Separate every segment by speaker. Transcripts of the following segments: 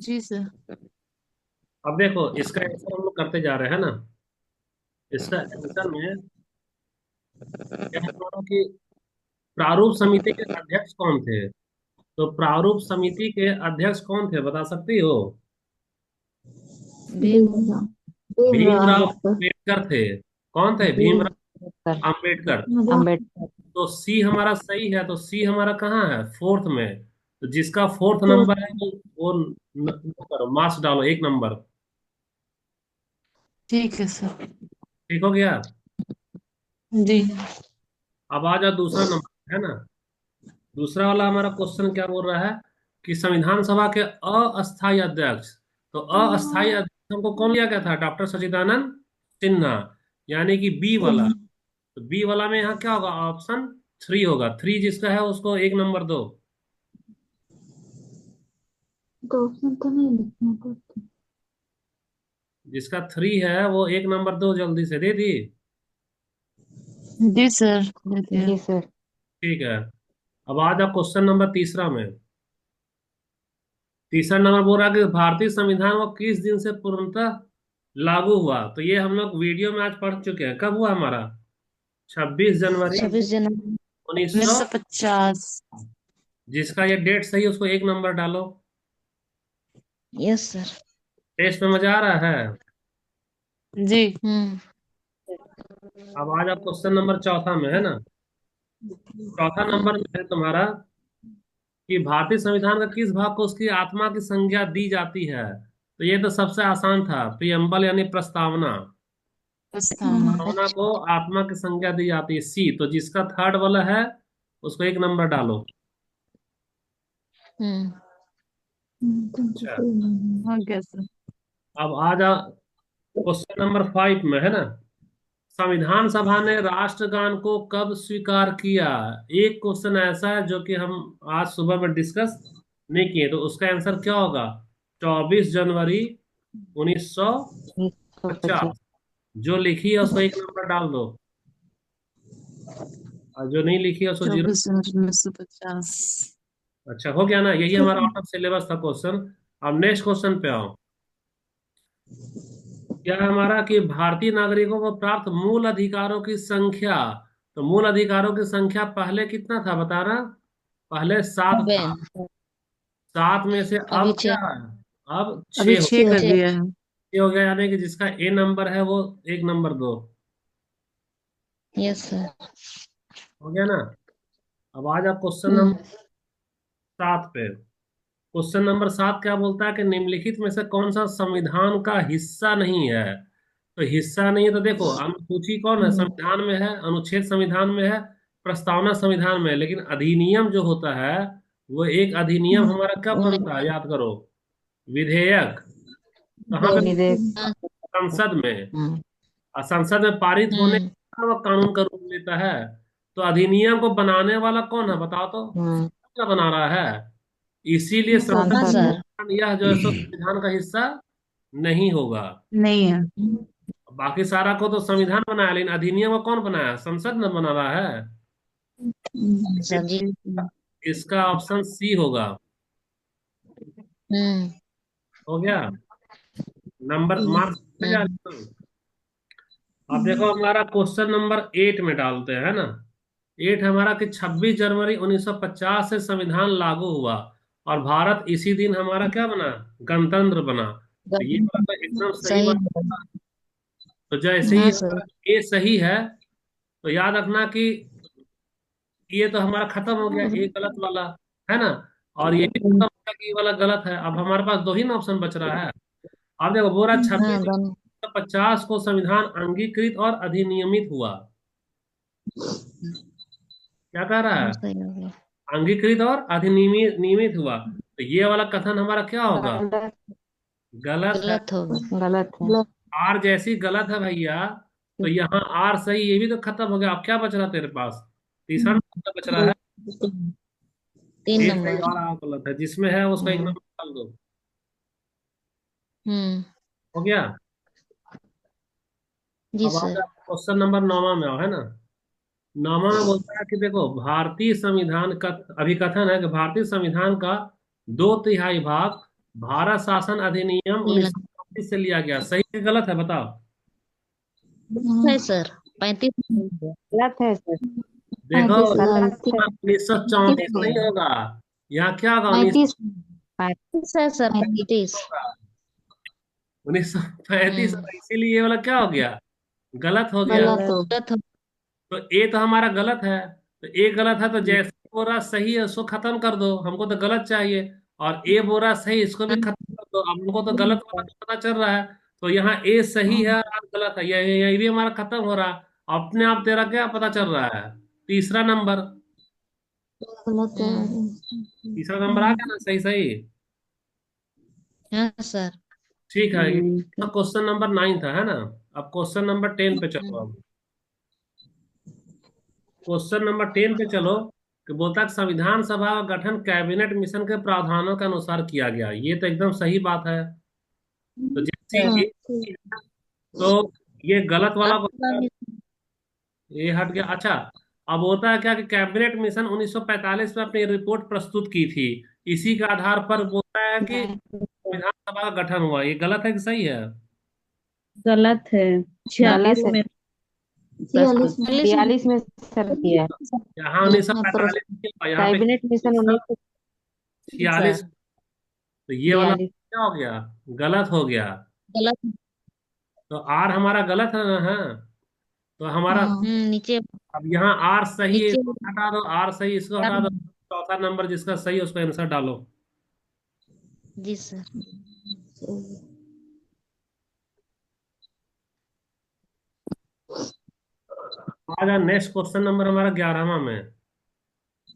Speaker 1: जी sir.
Speaker 2: अब देखो इसका आंसर हम लोग करते जा रहे हैं ना। इसका आंसर में क्या है हमारा कि प्रारूप समिति के अध्यक्ष कौन थे। तो प्रारूप समिति के अध्यक्ष कौन थे बता सकती हो।
Speaker 1: भीम।
Speaker 3: भीमराव। भीमराव
Speaker 2: भीमराव
Speaker 3: अम्बेडकर।
Speaker 2: अम्बेडकर थे। कौन थे
Speaker 3: भीम
Speaker 2: भीमराव अम्बेडकर।
Speaker 3: अम्बेडकर।
Speaker 2: तो सी हमारा सही है, तो सी हमारा कहाँ है फोर्थ में। तो जिसका फोर्थ
Speaker 3: तो
Speaker 2: नंबर है वो वो करो मार्क्स डालो 1 नंबर।
Speaker 1: ठीक है सर।
Speaker 2: ठीक हो गया।
Speaker 1: जी।
Speaker 2: अब आ जाओ दूसरा नंबर है ना। दूसरा वाला हमारा क्वेश्चन क्या बोल रहा है कि संविधान सभा के अस्थायी अध्यक्ष। तो अस्थायी अध्यक्ष हमको कौन लिया गया था, डॉक्टर सच्चिदानंद सिन्हा, यानी कि बी वाला। तो बी वाला में यहाँ क्या होगा, ऑप्शन 3 होगा। 3 जिसका है उसको 1 नंबर दो।
Speaker 3: तो ऑप्शन तो नहीं लिखना पड़ता।
Speaker 2: जिसका 3 है वो 1 नंबर दो, जल्दी से दे दी।
Speaker 1: जी सर, दे दिया।
Speaker 3: जी सर।
Speaker 2: ठीक है। अब आ जाओ क्वेश्चन नंबर तीसरा में। तीसरा नंबर बोल रहा है कि भारतीय संविधान वो किस दिन से पूर्णतः लागू हुआ। तो ये हम लोग वीडियो में आज पढ़ चुके हैं, कब हुआ हमारा 26 जनवरी
Speaker 3: 26 जनवरी।
Speaker 2: 1900।
Speaker 1: 1950।
Speaker 2: जिसका ये डेट सही है उसको 1 नंबर डालो।
Speaker 3: Yes sir.
Speaker 2: टेस्ट में मजा आ रहा है।
Speaker 1: जी।
Speaker 2: अब आज आप क्वेश्चन नंबर चौथा में है ना। चौथा नंबर में है तुम्हारा कि भारतीय संविधान का किस भाग को उसकी आत्मा की संज्ञा दी जाती है। तो ये तो सबसे आसान था, प्रियम्बल यानी प्रस्तावना।
Speaker 1: प्रस्तावना।
Speaker 2: प्रस्तावना
Speaker 3: अच्छा।
Speaker 2: को आत्मा की संज्ञा दी जाती है, सी। तो जिसका थर्ड वाला है उसको 1 नंबर डालो।
Speaker 3: हम्म। तो
Speaker 2: अच्छा।
Speaker 3: सही नहीं है।
Speaker 1: हो गया सर।
Speaker 2: अब आ जा क्वेश्चन नंबर 5 में है ना। संविधान सभा ने राष्ट्रगान को कब स्वीकार किया। एक क्वेश्चन ऐसा है जो कि हम आज सुबह में डिस्कस नहीं किए, तो उसका आंसर क्या होगा। 24 जनवरी 1950।
Speaker 3: 125।
Speaker 2: जो लिखी है उसको 1 नंबर डाल दो, और जो नहीं लिखी है उसको जीरो।
Speaker 1: 24 जनवरी 1950।
Speaker 2: अच्छा हो गया ना, यही हमारा आउट ऑफ सिलेबस था क्वेश्चन। अब नेक्स्ट क्वेश्चन पे आओ। क्या है हमारा कि भारतीय नागरिकों को प्राप्त मूल अधिकारों की संख्या। तो मूल अधिकारों की संख्या पहले कितना था बताना। पहले 7 था।
Speaker 3: बेन।
Speaker 2: 7 में से
Speaker 3: अभी
Speaker 2: अब क्या
Speaker 3: 6।
Speaker 2: है, अब
Speaker 1: अभी
Speaker 2: 6 हो
Speaker 1: 6 कर
Speaker 3: छह।
Speaker 1: दिया है।
Speaker 2: छह हो गया, यानी कि जिसका ए नंबर है वो 1 नंबर दो।
Speaker 3: Yes sir.
Speaker 2: हो गया ना। अब आज आप क्वेश्चन
Speaker 3: हम्म।
Speaker 2: नंबर 7 पे। क्वेश्चन नंबर 7 क्या बोलता है कि निम्नलिखित में से कौन सा संविधान का हिस्सा नहीं है। तो हिस्सा नहीं है तो देखो अनुसूची कौन है,
Speaker 3: हम्म।
Speaker 2: संविधान में है, अनुच्छेद संविधान में है, प्रस्तावना संविधान में है, लेकिन अधिनियम जो होता है वो एक अधिनियम हमारा कब बनता है याद करो। विधेयक कहाँ पे
Speaker 3: विधेयक।
Speaker 2: बनता है? संसद में।
Speaker 3: हम्म।
Speaker 2: और संसद में पारित होने
Speaker 3: हम्म।
Speaker 2: का वो कानून का रूप लेता है। तो अधिनियम को बनाने वाला कौन है बताओ तो।
Speaker 3: हम्म।
Speaker 2: क्या बना रहा है। इसीलिए संसद
Speaker 3: हाँ सांसद है। सर।
Speaker 2: यह जो है सो संविधान का हिस्सा नहीं होगा।
Speaker 1: नहीं है।
Speaker 2: बाकी सारा को तो संविधान बनाया, लेकिन अधिनियम को कौन बनाया, संसद न बना रहा है।
Speaker 3: सर जी।
Speaker 2: इसलिए इसका ऑप्शन सी होगा।
Speaker 3: हम्म।
Speaker 2: हो गया। नंबर मार्क्स जा
Speaker 3: हम्म।
Speaker 2: रहे हैं। अब देखो हमारा क्वेश्चन नंबर 8 में डालते हैं ना। 8 हमारा कि 26 जनवरी 1950 से संविधान लागू हुआ और भारत इसी दिन हमारा क्या बना, गणतंत्र बना। तो ये वाला तो एकदम सही
Speaker 3: सही
Speaker 2: बात।
Speaker 3: है।
Speaker 2: तो जैसे ही
Speaker 3: हाँ सर।
Speaker 2: हमारा ये सही है, तो याद रखना कि ये तो हमारा खत्म हो गया, ये गलत वाला है ना। और ये भी खत्म हो गया कि ये वाला गलत है। अब हमारे पास दो ही ना ऑप्शन बच रहा है। अब देखो बोरा छब्बीस
Speaker 3: हाँ दोनों।
Speaker 2: जनवरी 50 को संविधान अंगीकृत और अधिनियमित हुआ। क्या कह रहा है,
Speaker 3: सही हो गया।
Speaker 2: अंगीकृत और अधिनियमित नियमित हुआ। तो ये वाला कथन हमारा क्या होगा,
Speaker 3: गलत।
Speaker 2: गलत है।
Speaker 3: गलत होगा। गलत है।
Speaker 2: आर जैसी गलत है भैया। तो यहाँ आर सही, ये भी तो खत्म हो गया। अब क्या बच रहा तेरे पास, तीसरा नंबर बच रहा है।
Speaker 3: 3 नंबर।
Speaker 2: सही और आर गलत है, जिसमें है उसका 1 नंबर
Speaker 3: हम्म।
Speaker 2: डाल दो।
Speaker 3: हम्म।
Speaker 2: हो गया।
Speaker 3: जी
Speaker 2: अब
Speaker 3: सर।
Speaker 2: आप क्वेश्चन नंबर 9 में आओ है ना। 9 में बोलता है कि देखो भारतीय संविधान का अभिकथन है कि भारतीय संविधान का 2/3 भाग भारत शासन अधिनियम
Speaker 3: ये
Speaker 2: 1935 से लिया गया, सही है गलत है बताओ।
Speaker 3: है सर, 35
Speaker 4: गलत है सर।
Speaker 2: देखो,
Speaker 3: 35
Speaker 4: गलत है।
Speaker 2: 1934 नहीं होगा, यहाँ क्या होगा,
Speaker 3: 35 है सर, 35।
Speaker 2: होगा 1935
Speaker 3: हम्म।
Speaker 2: होगा, इसीलिए ये वाला क्या हो गया, गलत हो गया।
Speaker 3: गलत हो।
Speaker 2: तो ए तो हमारा गलत है, तो ए गलत है तो जैसे बोरा सही है उसको खत्म कर दो, हमको तो गलत चाहिए। और ए बोरा सही, इसको भी खत्म कर दो, अब हमको तो गलत वाला तो पता चल रहा है। तो यहाँ ए सही है और गलत है, ये भी हमारा खत्म हो रहा। अपने आप तेरा क्या पता चल रहा है, तीसरा नंबर। तीसरा नंबर आ गया ना, सही सही।
Speaker 3: हाँ सर।
Speaker 2: ठीक है, ये क्वेश्चन नंबर 9 था, है ना। अब क्वेश्चन नंबर 10 पे चलो। अब क्वेश्चन नंबर 10 पे चलो, कि बोलता है कि संविधान सभा का गठन कैबिनेट मिशन के प्रावधानों के अनुसार किया गया, ये तो एकदम सही बात है। तो जैसे तो ये गलत वाला ये हट गया। अच्छा, अब होता है क्या कि कैबिनेट मिशन 1945 में अपनी रिपोर्ट प्रस्तुत की थी, इसी के आधार पर बोलता है कि संविधान सभा का गठन हुआ, ये गलत है कि सही है।
Speaker 4: गलत है। 46 में 46 में सर किया है।
Speaker 2: यहाँ 1945 यहाँ पे
Speaker 4: कैबिनेट मिशन
Speaker 2: 1946, तो ये वाला
Speaker 4: 1942।
Speaker 2: क्या हो गया, गलत हो गया।
Speaker 3: गलत।
Speaker 2: तो आर हमारा गलत है ना, है। तो हमारा
Speaker 3: नीचे।
Speaker 2: अब यहाँ आर सही है,
Speaker 3: नीचे।
Speaker 2: इसको हटा दो, आर सही इसको हटा दो, चौथा नंबर जिसका सही है उसको आंसर डालो।
Speaker 3: जी सर।
Speaker 2: आ जाए नेक्स्ट क्वेश्चन नंबर हमारा 11वां में।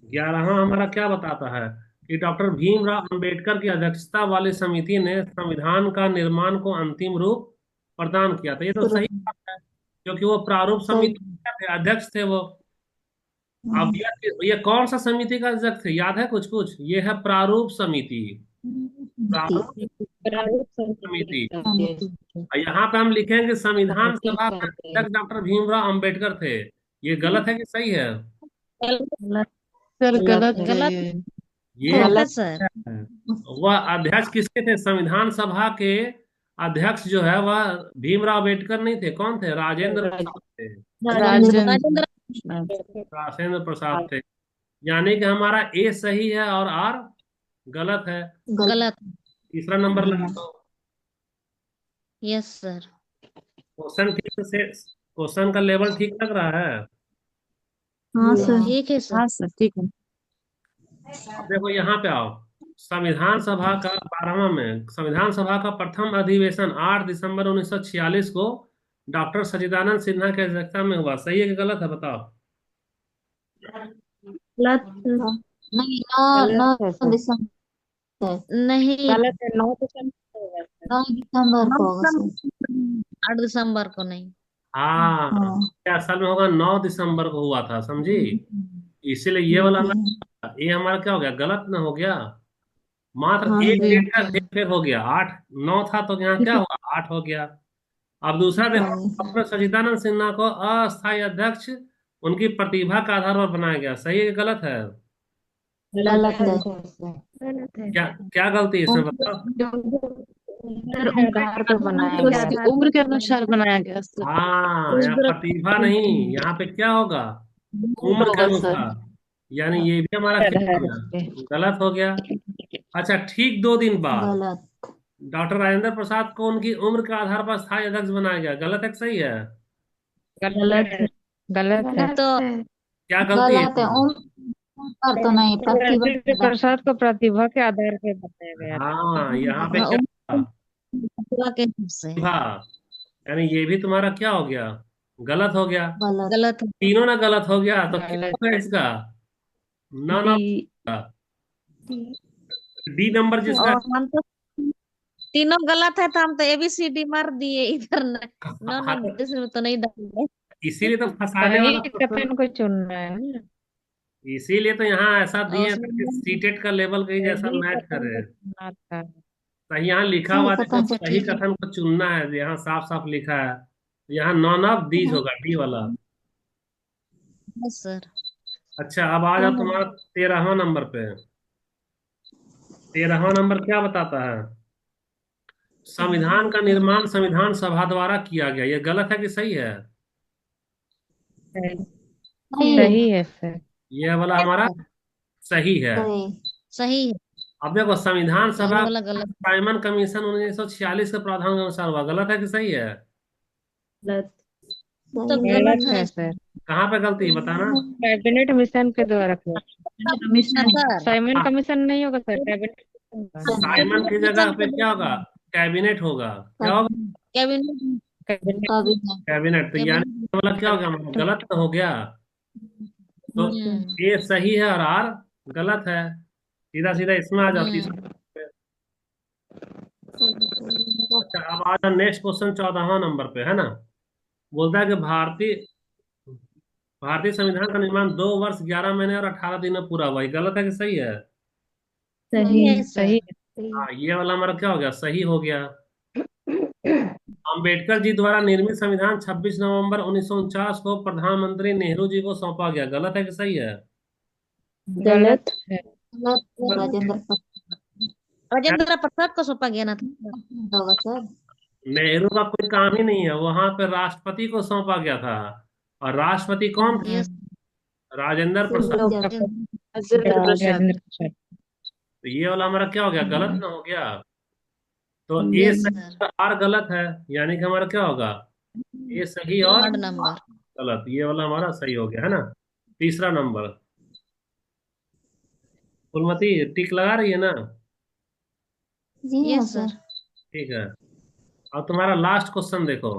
Speaker 2: 11वां हमारा क्या बताता है, कि डॉक्टर भीमराव अंबेडकर की अध्यक्षता वाली समिति ने संविधान का निर्माण को अंतिम रूप प्रदान किया था, ये तो सही बात है, क्योंकि वो प्रारूप समिति के थे, अध्यक्ष थे वो। अब ये कौन सा समिति का अध्यक्ष थे, याद है कुछ कुछ, ये है प्रारूप समिति। प्रारूप समिति। और यहाँ पे हम लिखेंगे संविधान सभा के अध्यक्ष डॉक्टर भीमराव अंबेडकर थे, ये गलत है कि सही है।
Speaker 1: सर गलत है
Speaker 3: गलत।
Speaker 1: ये।
Speaker 2: ये
Speaker 3: गलत सर।
Speaker 2: वह अध्यक्ष किसके थे, संविधान सभा के अध्यक्ष जो है वह भीमराव अंबेडकर नहीं थे, कौन थे, राजेंद्र प्रसाद थे।
Speaker 1: राजेंद्र।
Speaker 2: राजेंद्र प्रसाद थे। यानी कि हमारा ए सही है और आर गलत है।
Speaker 3: गलत।
Speaker 2: तीसरा नंबर लगा दो।
Speaker 3: Yes sir.
Speaker 2: क्वेश्चन ठीक से, क्वेश्चन का लेवल ठीक लग रहा है।
Speaker 3: हाँ सर। ठीक है सर।
Speaker 1: हाँ सर ठीक है।
Speaker 2: अब देखो यहाँ पे आओ, संविधान सभा का 12वां में, संविधान सभा का प्रथम अधिवेशन 8 दिसंबर 1946 को डॉक्टर सच्चिदानंद सिन्हा की अध्यक्षता में हुआ, सही है कि गलत है बताओ।
Speaker 4: गलत
Speaker 3: नहीं।
Speaker 4: गलत है सर।
Speaker 3: नहीं।
Speaker 4: गलत है। 9 दिसंबर।
Speaker 3: 8 दिसंबर को नहीं।
Speaker 2: हाँ, ये असल में होगा 9 दिसंबर को हुआ था, समझी। इसीलिए ये वाला ये हमारा क्या हो गया, गलत ना हो गया। मात्र एक
Speaker 1: जी।
Speaker 2: डेट का हेरफेर हो गया, 8 9 था तो यहाँ क्या हुआ, 8 हो गया। अब दूसरा देखो, डॉक्टर सच्चिदानंद सिन्हा को अस्थायी अध्यक्ष उनकी प्रतिभा के आधार पर बनाया गया, सही है कि गलत है।
Speaker 4: गलत है सर।
Speaker 2: क्या क्या गलती है इसमें बताओ।
Speaker 1: सर
Speaker 4: के आधार पर बनाया
Speaker 1: उम्र
Speaker 4: गया है।
Speaker 1: उम्र के अनुसार बनाया गया सर।
Speaker 2: हाँ, यहाँ प्रतिभा नहीं, यहाँ पे क्या होगा, उम्र के
Speaker 1: होगा सर।
Speaker 2: अनुसार। यानी ये भी हमारा क्या हो गया, गलत हो गया। अच्छा, ठीक 2 दिन बाद डॉक्टर राजेंद्र प्रसाद को उनकी उम्र के आधार पर स्थायी अध्यक्ष बनाया गया, गलत है कि सही है।
Speaker 4: गलत है। गलत है।
Speaker 3: तो
Speaker 2: क्या गलती है
Speaker 3: तो नहीं,
Speaker 4: राजेंद्र प्रसाद को प्रतिभा के आधार पर बताया गया था।
Speaker 2: हाँ, यहाँ पे क्या था?
Speaker 3: प्रतिभा के हिसाब से।
Speaker 2: प्रतिभा, यानी ये भी तुम्हारा क्या हो गया, गलत हो गया।
Speaker 3: गलत।
Speaker 2: तीनों ना गलत हो गया, तो क्या
Speaker 4: गलत।
Speaker 2: होगा इसका, none of
Speaker 4: D.
Speaker 2: D number जिसका।
Speaker 3: और हम तो तीनों गलत है, तो हम तो एबीसीडी मार दिए इधर। नॉन इसमें तो नहीं डालेंगे।
Speaker 2: इसीलिए तो फंसाने
Speaker 4: सही
Speaker 2: वाला क्वेश्चन,
Speaker 4: कथन को चुनना है ना।
Speaker 2: इसीलिए तो यहाँ ऐसा
Speaker 3: और
Speaker 2: दिए
Speaker 3: उसमें
Speaker 2: सीटेट का लेवल कहीं जैसा
Speaker 4: सही
Speaker 2: मैच
Speaker 4: कथन
Speaker 2: करे।
Speaker 4: को चुनना था।
Speaker 2: सही यहाँ लिखा हुआ देखो, सही कथन को चुनना है, यहाँ साफ साफ लिखा है। यहाँ नॉन ऑफ दीज होगा, डी वाला।
Speaker 3: Yes sir.
Speaker 2: अच्छा, अब आ जाओ तुम्हारा 13वां नंबर पे। 13वां नंबर क्या बताता है? संविधान का निर्माण संविधान सभा द्वारा किया गया। ये गलत है कि सही है?
Speaker 4: सही
Speaker 3: सही है।
Speaker 4: सही है सर।
Speaker 2: ये वाला हमारा सही है।
Speaker 3: सही है।
Speaker 2: अब देखो, संविधान
Speaker 3: ये
Speaker 2: सभा
Speaker 3: वाला गलत।
Speaker 2: साइमन कमीशन 1946 के प्रावधान के अनुसार हुआ। गलत है कि सही है?
Speaker 3: तो
Speaker 4: गलत
Speaker 3: गलत है
Speaker 4: है सर।
Speaker 2: कहाँ पे गलती है बताना।
Speaker 4: कैबिनेट मिशन के द्वारा किया।
Speaker 3: सर।
Speaker 4: साइमन
Speaker 2: हाँ,
Speaker 4: कमीशन नहीं होगा सर, कैबिनेट मिशन होगा।
Speaker 2: साइमन की जगह पे क्या होगा? कैबिनेट होगा। क्या होगा?
Speaker 3: कैबिनेट।
Speaker 4: Cabinet
Speaker 2: cabinet. तो यानी
Speaker 3: कैबिनेट।
Speaker 2: ये वाला क्या हो गया हमारा? गलत तो हो गया। तो
Speaker 3: हम्म।
Speaker 2: ए सही है और आर गलत है। सीधा सीधा इसमें आ जाती है।
Speaker 3: हम्म।
Speaker 2: अच्छा, अब आ जाओ नेक्स्ट क्वेश्चन 14वां नंबर पे, है ना। बोलता है कि भारतीय भारतीय संविधान का निर्माण 2 वर्ष 11 महीने और 18 दिन में पूरा हुआ। ये गलत है कि सही है?
Speaker 3: सही है
Speaker 4: सही
Speaker 3: सर।
Speaker 2: हाँ, ये वाला हमारा क्या हो गया? सही हो गया। अंबेडकर जी द्वारा निर्मित संविधान 26 नवंबर 1949 को प्रधानमंत्री नेहरू जी को सौंपा गया। गलत है कि सही है?
Speaker 4: गलत है।
Speaker 2: क्या?
Speaker 3: राजेंद्र प्रसाद को सौंपा गया ना था।
Speaker 2: नेहरू का कोई काम ही नहीं है, वहां पे राष्ट्रपति को सौंपा गया था। और राष्ट्रपति कौन थे?
Speaker 3: यस।
Speaker 2: राजेंद्र प्रसाद।
Speaker 4: राजेंद्र प्रसाद।
Speaker 2: तो ये वाला हमारा क्या हो गया? गलत ना हो गया। तो ए
Speaker 3: यस
Speaker 2: सही
Speaker 3: सर।
Speaker 2: और आर गलत है। यानी कि हमारा क्या होगा? ए सही और
Speaker 3: 3rd नंबर।
Speaker 2: गलत। ये वाला हमारा सही हो गया, है ना। तीसरा नंबर। फुलमती टिक लगा रही है ना?
Speaker 3: Yes sir.
Speaker 2: ठीक है। अब तुम्हारा लास्ट क्वेश्चन देखो।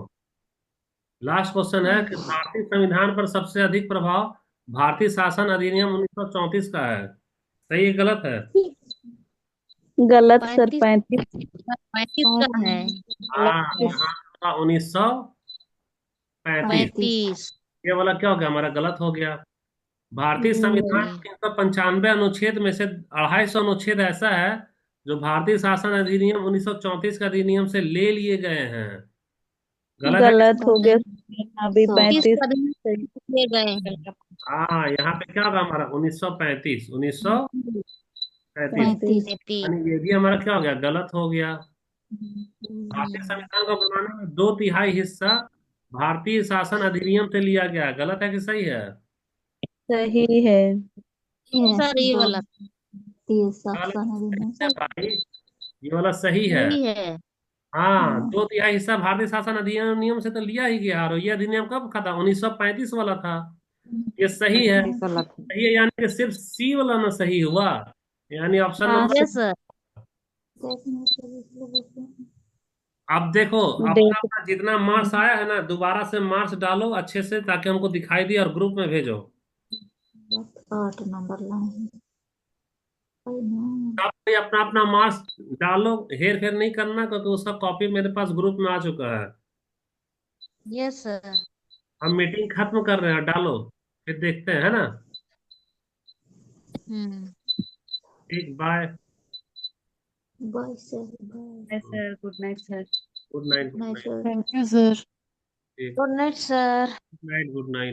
Speaker 2: लास्ट क्वेश्चन है कि भारतीय संविधान पर सबसे अधिक प्रभाव भारतीय शासन अधिनियम 1934 का है। सही है गलत है?
Speaker 5: गलत सर,
Speaker 3: 35।
Speaker 5: 35।
Speaker 3: 35 का है।
Speaker 2: हाँ, यहाँ 1935।
Speaker 3: 35।
Speaker 2: ये वाला क्या हो गया हमारा? गलत हो गया। भारतीय संविधान
Speaker 3: जी।
Speaker 2: 395 अनुच्छेद में से 250 अनुच्छेद ऐसा है जो भारतीय शासन अधिनियम 1934 का अधिनियम से ले लिए गए हैं। गलत है कि?
Speaker 5: गलत हो गया। अभी
Speaker 3: 30
Speaker 5: 35
Speaker 3: का दिन
Speaker 5: सही।
Speaker 3: ले गए हैं।
Speaker 2: हाँ, यहाँ पे क्या होगा हमारा? 1935। 1935।
Speaker 5: 35।
Speaker 3: 35।
Speaker 2: यानी ये भी हमारा क्या हो गया? गलत हो गया। भारतीय संविधान को बनाने में 2/3 हिस्सा भारतीय शासन अधिनियम से लिया गया है। गलत है कि सही है?
Speaker 5: सही है।
Speaker 3: सर ये वाला
Speaker 2: गलत है भाई। ये वाला सही है।
Speaker 3: सही है।
Speaker 2: हाँ, 2/3 हिस्सा भारतीय शासन अधिनियम से तो लिया ही गया। और ये अधिनियम कब का था? 1935 वाला था। ये सही है। सही है, यानी कि सिर्फ सी वाला ना सही हुआ। यानी ऑप्शन नंबर।
Speaker 3: Yes sir.
Speaker 2: अब देखो, अपना
Speaker 5: देख
Speaker 2: अपना जितना मार्क्स आया है ना, दोबारा से मार्क्स डालो अच्छे से ताकि हमको दिखाई दे और ग्रुप में भेजो।
Speaker 5: 8 नंबर लाए।
Speaker 2: सब कोई अपना अपना मार्क्स डालो, हेर फेर नहीं करना, क्योंकि उसका कॉपी मेरे पास ग्रुप में आ चुका है।
Speaker 3: Yes sir.
Speaker 2: हम मीटिंग खत्म कर रहे हैं, डालो फिर देखते हैं, है ना।
Speaker 3: हम्म।
Speaker 2: ठीक, bye.
Speaker 5: Bye sir, bye
Speaker 1: sir, good night sir.
Speaker 2: Good night. Good night.
Speaker 5: Sir.
Speaker 1: Thank you sir.
Speaker 2: ठीक।
Speaker 3: Good night sir.
Speaker 2: Good night. Good night.